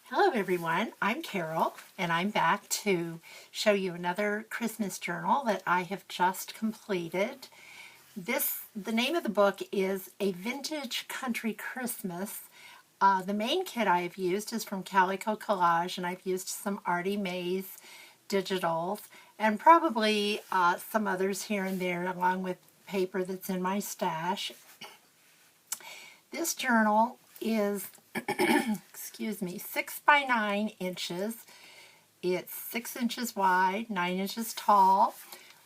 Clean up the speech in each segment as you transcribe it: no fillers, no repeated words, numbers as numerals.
Hello everyone, I'm Carol and I'm back to show you another Christmas journal that I have just completed. The name of the book is A Vintage Country Christmas. The main kit I have used is from Calico Collage, and I've used some Artie Mays digitals and probably some others here and there along with paper that's in my stash. This journal is excuse me, 6 by 9 inches. It's 6 inches wide, 9 inches tall,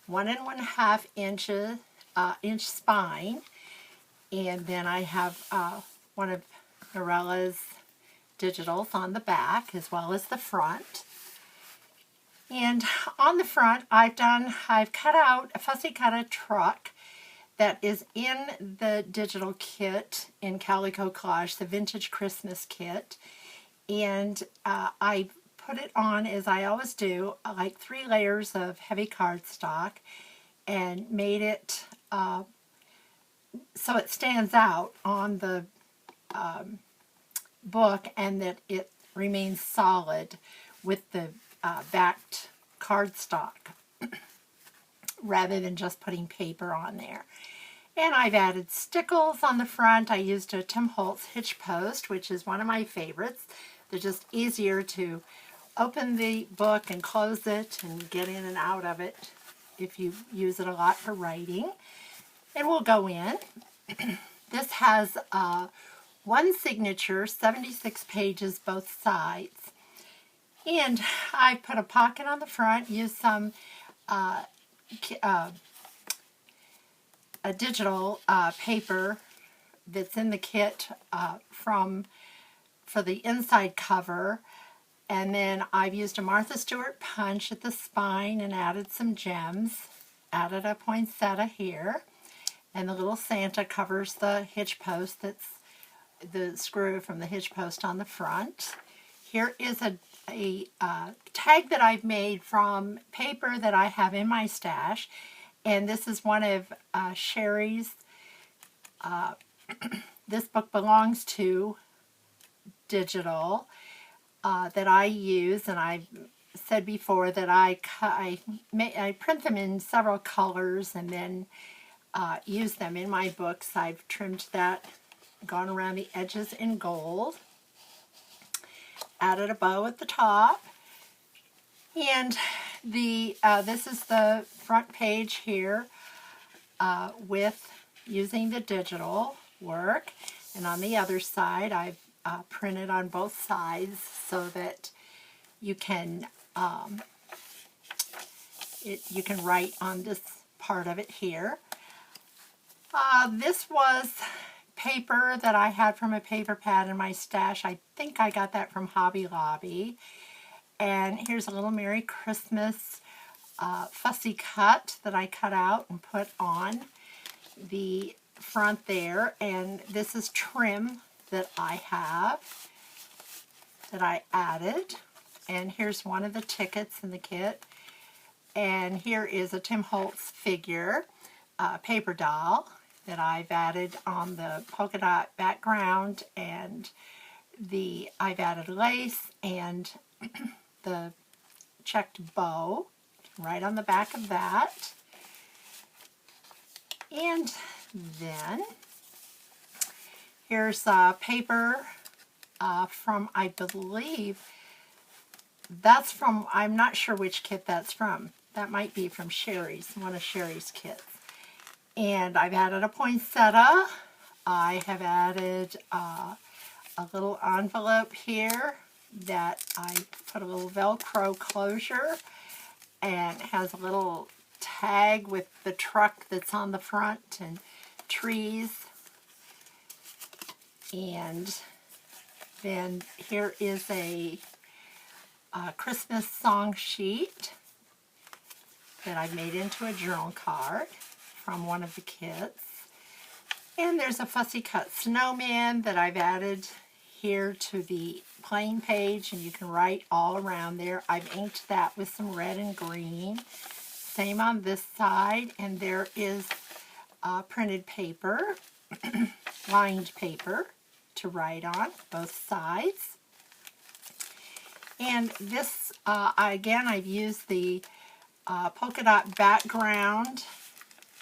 1.5 inch spine, and then I have one of Norella's digitals on the back as well as the front. And on the front, I've cut out a fussy cut a truck that is in the digital kit in Calico Collage, the Vintage Christmas kit. And I put it on, as I always do, like 3 layers of heavy cardstock and made it so it stands out on the book and that it remains solid with the backed cardstock rather than just putting paper on there. And I've added stickles on the front. I used a Tim Holtz hitch post, which is one of my favorites. They're just easier to open the book and close it and get in and out of it if you use it a lot for writing. And we'll go in. This has one signature, 76 pages both sides. And I put a pocket on the front, used some a digital paper that's in the kit for the inside cover, and then I've used a Martha Stewart punch at the spine and added some gems, added a poinsettia here, and the little Santa covers the hitch post that's the screw from the hitch post on the front. Here is a tag that I've made from paper that I have in my stash. And this is one of Sherry's, this book belongs to digital that I use, and I've said before that I print them in several colors and then use them in my books. I've trimmed that, gone around the edges in gold, added a bow at the top, and this is the front page here with using the digital work, and on the other side I've printed on both sides so that you can you can write on this part of it here. This was paper that I had from a paper pad in my stash. I think I got that from Hobby Lobby. And here's a little Merry Christmas fussy cut that I cut out and put on the front there. And this is trim that I have that I added. And here's one of the tickets in the kit. And here is a Tim Holtz figure, paper doll, that I've added on the polka dot background. And I've added lace and the checked bow right on the back of that. And then here's paper from, I believe, that's from, I'm not sure which kit that's from. That might be from Sherry's, one of Sherry's kits. And I've added a poinsettia. I have added a little envelope here that I put a little Velcro closure, and it has a little tag with the truck that's on the front and trees. And then here is a Christmas song sheet that I've made into a journal card from one of the kits. And there's a fussy cut snowman that I've added here to the plain page, and you can write all around there. I've inked that with some red and green. Same on this side, and there is printed paper, lined paper to write on both sides. And this, again, I've used the polka dot background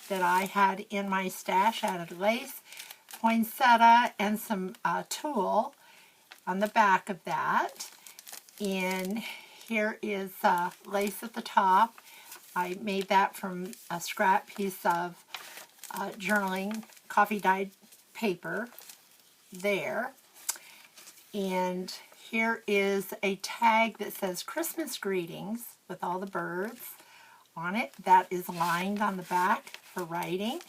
that I had in my stash, added lace, poinsettia, and some tulle on the back of that. And here is lace at the top. I made that from a scrap piece of journaling coffee dyed paper there. And here is a tag that says Christmas greetings with all the birds on it. That is lined on the back for writing.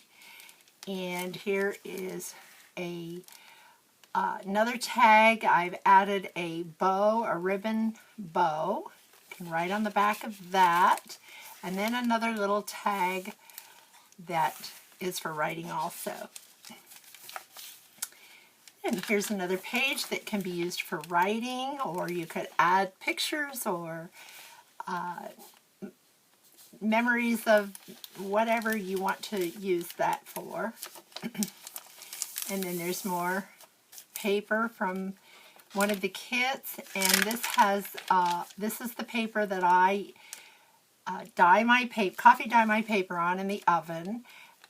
And here is another tag. I've added a bow, a ribbon bow. You can write on the back of that. And then another little tag that is for writing also. And here's another page that can be used for writing, or you could add pictures or memories of whatever you want to use that for. And then there's more paper from one of the kits, and this has this is the paper that I coffee dye my paper on in the oven,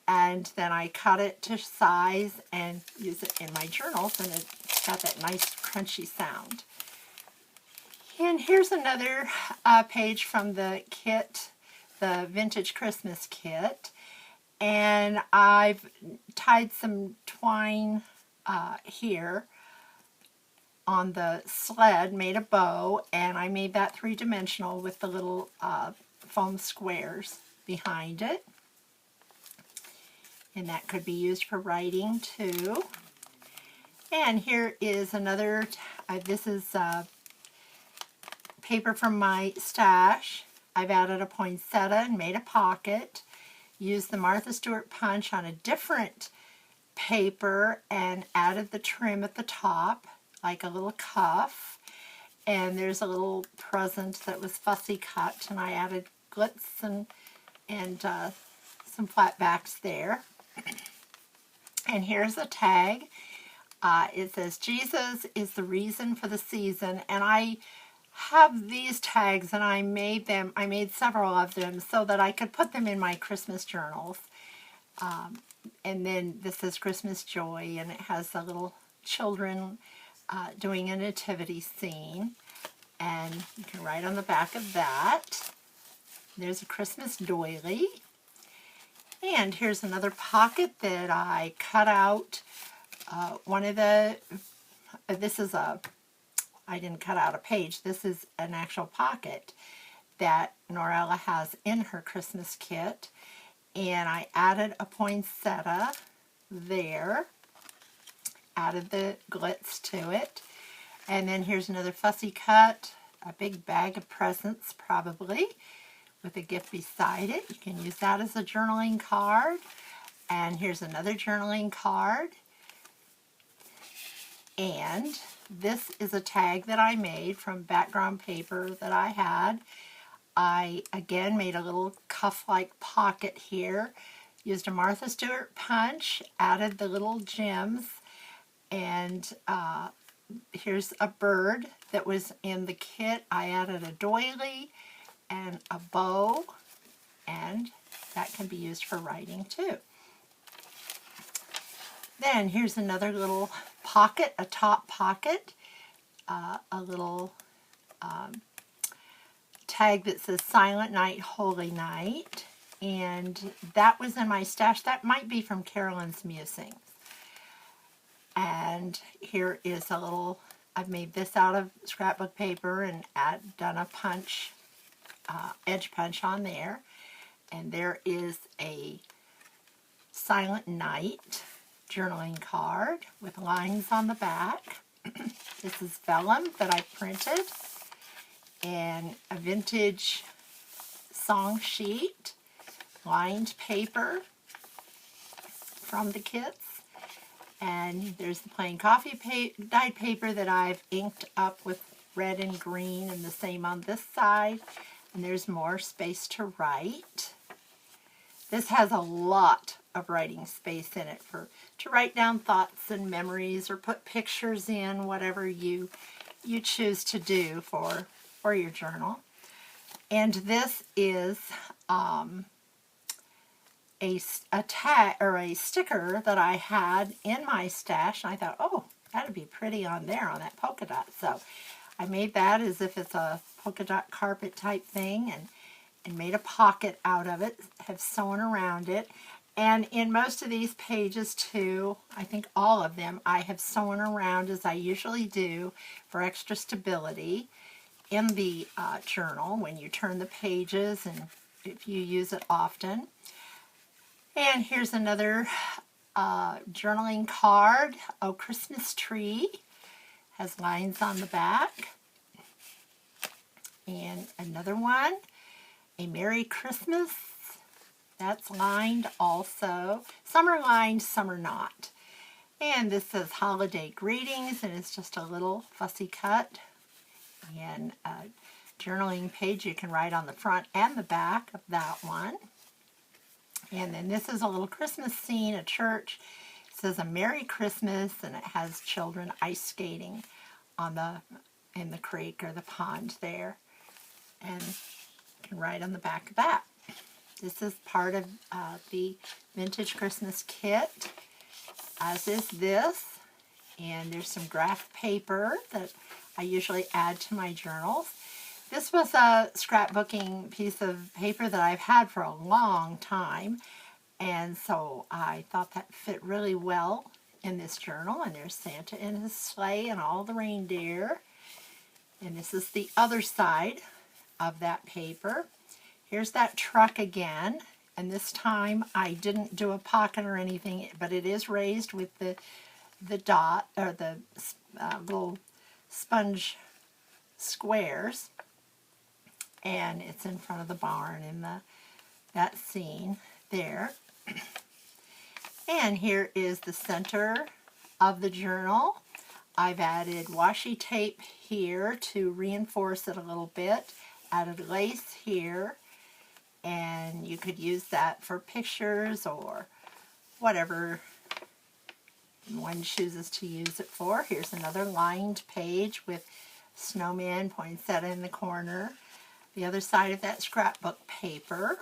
and then I cut it to size and use it in my journals, and it's got that nice crunchy sound. And here's another page from the kit, the Vintage Christmas kit, and I've tied some twine here on the sled, made a bow, and I made that three-dimensional with the little foam squares behind it. And that could be used for writing too. And here is another, this is paper from my stash. I've added a poinsettia and made a pocket. Used the Martha Stewart punch on a different paper and added the trim at the top, like a little cuff. And there's a little present that was fussy cut, and I added glitz and some flat backs there. And here's a tag. It says, Jesus is the reason for the season. And I have these tags, and I made several of them so that I could put them in my Christmas journals. And then this is Christmas Joy, and it has the little children doing a nativity scene. And you can write on the back of that. There's a Christmas doily. And here's another pocket that I cut out. I didn't cut out a page. This is an actual pocket that Norella has in her Christmas kit. And I added a poinsettia there. Added the glitz to it. And then here's another fussy cut. A big bag of presents probably, with a gift beside it. You can use that as a journaling card. And here's another journaling card. And this is a tag that I made from background paper that I had. I, again, made a little cuff-like pocket here. Used a Martha Stewart punch, added the little gems, and here's a bird that was in the kit. I added a doily and a bow, and that can be used for writing too. Then here's another little pocket, a top pocket, a little tag that says Silent Night, Holy Night, and that was in my stash. That might be from Carolyn's Musings. And here is a little, I've made this out of scrapbook paper and done a punch, edge punch on there. And there is a Silent Night journaling card with lines on the back. This is vellum that I printed, and a vintage song sheet, lined paper from the kits. And there's the plain coffee dyed paper that I've inked up with red and green, and the same on this side. And there's more space to write. This has a lot of writing space in it to write down thoughts and memories, or put pictures in, whatever you choose to do for for your journal. And this is a tag or a sticker that I had in my stash, and I thought, oh, that'd be pretty on there on that polka dot. So I made that as if it's a polka dot carpet type thing, and made a pocket out of it, have sewn around it. And in most of these pages too, I think all of them, I have sewn around as I usually do for extra stability in the journal when you turn the pages and if you use it often. And here's another journaling card, Oh Christmas Tree, has lines on the back. And another one, A Merry Christmas, that's lined also. Some are lined, some are not. And this says Holiday Greetings, and it's just a little fussy cut. And a journaling page you can write on the front and the back of that one. And then this is a little Christmas scene, a church. It says a Merry Christmas, and it has children ice skating in the creek or the pond there. And you can write on the back of that. This is part of the Vintage Christmas Kit, as is this. And there's some graph paper that I usually add to my journals. This was a scrapbooking piece of paper that I've had for a long time, and so I thought that fit really well in this journal. And there's Santa in his sleigh and all the reindeer. And this is the other side of that paper. Here's that truck again, and this time I didn't do a pocket or anything, but it is raised with the dot or the little sponge squares. And it's in front of the barn in that scene there. And here is the center of the journal. I've added washi tape here to reinforce it a little bit. Added lace here. And you could use that for pictures or whatever one chooses to use it for. Here's another lined page with snowman, poinsettia in the corner. The other side of that scrapbook paper.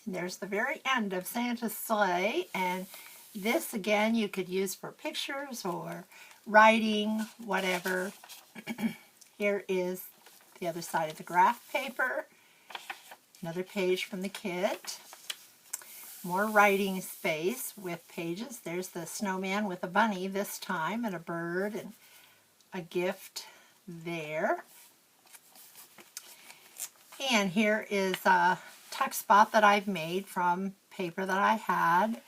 And there's the very end of Santa's sleigh, and this again you could use for pictures or writing, whatever. Here is the other side of the graph paper. Another page from the kit. More writing space with pages. There's the snowman with a bunny this time, and a bird, and a gift there. And here is a tuck spot that I've made from paper that I had.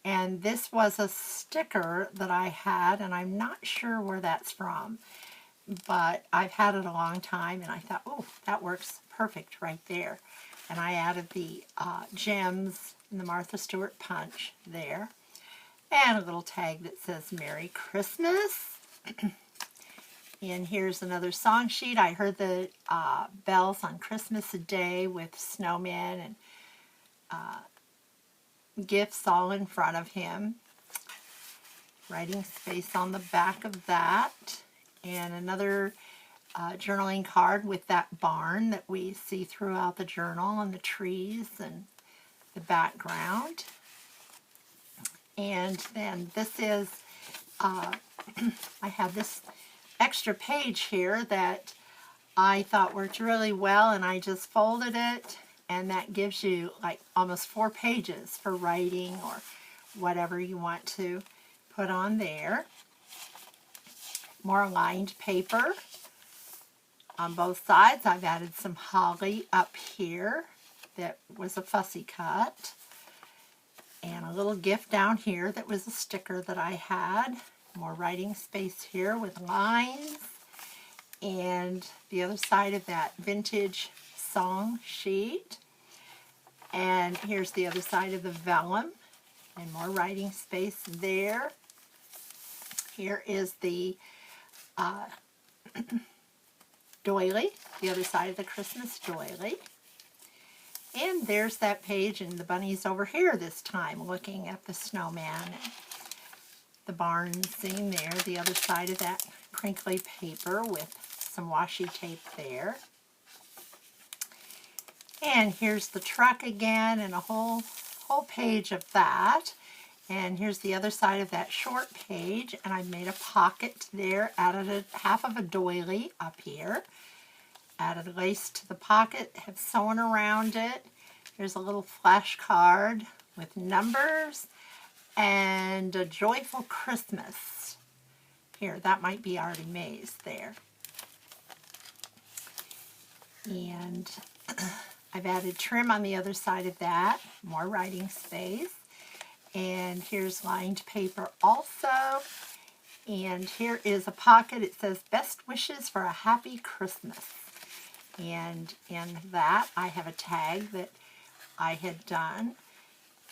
And this was a sticker that I had, and I'm not sure where that's from. But I've had it a long time, and I thought, oh, that works perfect right there. And I added the gems in the Martha Stewart punch there. And a little tag that says Merry Christmas. And here's another song sheet. I heard the bells on Christmas Day with snowmen and gifts all in front of him. Writing space on the back of that. And another journaling card with that barn that we see throughout the journal and the trees and the background. And then this is, I have this extra page here that I thought worked really well, and I just folded it, and that gives you like almost 4 pages for writing or whatever you want to put on there. More lined paper on both sides. I've added some holly up here that was a fussy cut, and a little gift down here that was a sticker that I had. More writing space here with lines, and the other side of that vintage song sheet. And here's the other side of the vellum, and more writing space there. Here is the doily, the other side of the Christmas doily. And there's that page, and the bunny's over here this time looking at the snowman. The barn scene there, the other side of that crinkly paper with some washi tape there. And here's the truck again, and a whole page of that. And here's the other side of that short page, and I made a pocket there, added a half of a doily up here, added lace to the pocket, have sewn around it. Here's a little flash card with numbers and a joyful Christmas. Here, that might be Artie Mays there. And I've added trim on the other side of that, more writing space. And here's lined paper also. And here is a pocket. It says, best wishes for a happy Christmas. And in that, I have a tag that I had done.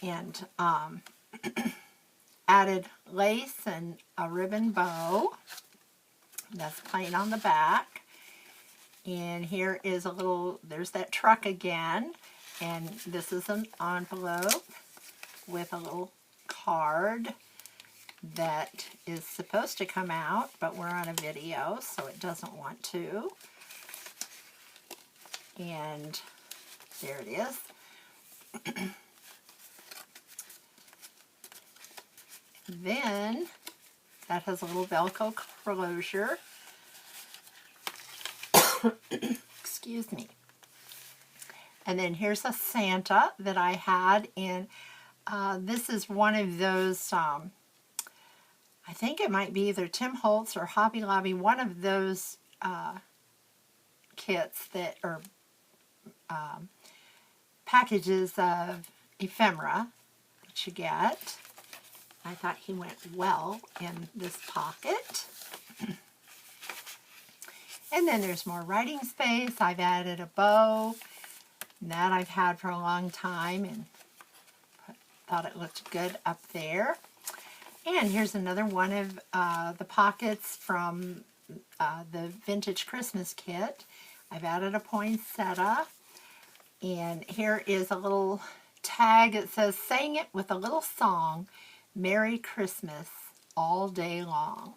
And added lace and a ribbon bow. That's plain on the back. And here is a little, there's that truck again. And this is an envelope with a little card that is supposed to come out, but we're on a video, so it doesn't want to. And there it is. Then that has a little Velcro closure. Excuse me. And then here's a Santa that I had in, this is one of those, I think it might be either Tim Holtz or Hobby Lobby, one of those kits that are packages of ephemera that you get. I thought he went well in this pocket. And then there's more writing space. I've added a bow. That I've had for a long time and thought it looked good up there. And here's another one of the pockets from the Vintage Christmas Kit. I've added a poinsettia. And here is a little tag that says, "Sang it with a little song, Merry Christmas all day long."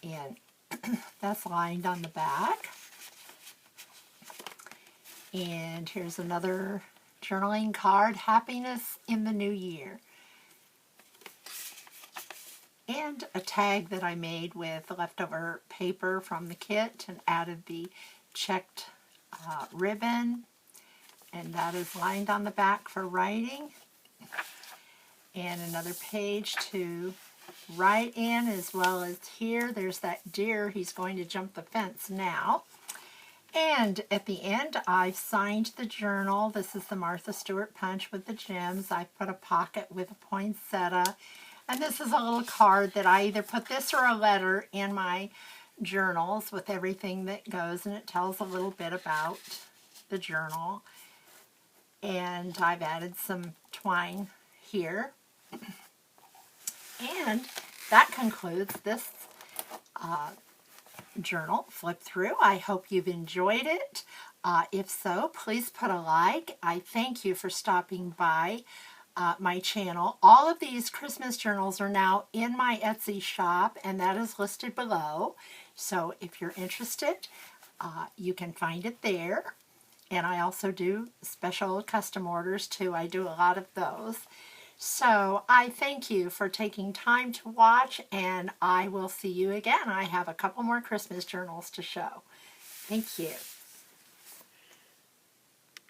And that's lined on the back. And here's another journaling card, Happiness in the New Year. And a tag that I made with leftover paper from the kit and added the checked ribbon. And that is lined on the back for writing. And another page to write in, as well as here. There's that deer. He's going to jump the fence now. And at the end, I've signed the journal. This is the Martha Stewart Punch with the gems. I put a pocket with a poinsettia. And this is a little card that I either put this or a letter in my journals with everything that goes, and it tells a little bit about the journal. And I've added some twine here. And that concludes this journal flip through. I hope you've enjoyed it. If so, please put a like. I thank you for stopping by my channel. All of these Christmas journals are now in my Etsy shop, and that is listed below. So if you're interested, you can find it there. And I also do special custom orders too. I do a lot of those. So I thank you for taking time to watch, and I will see you again. I have a couple more Christmas journals to show. Thank you.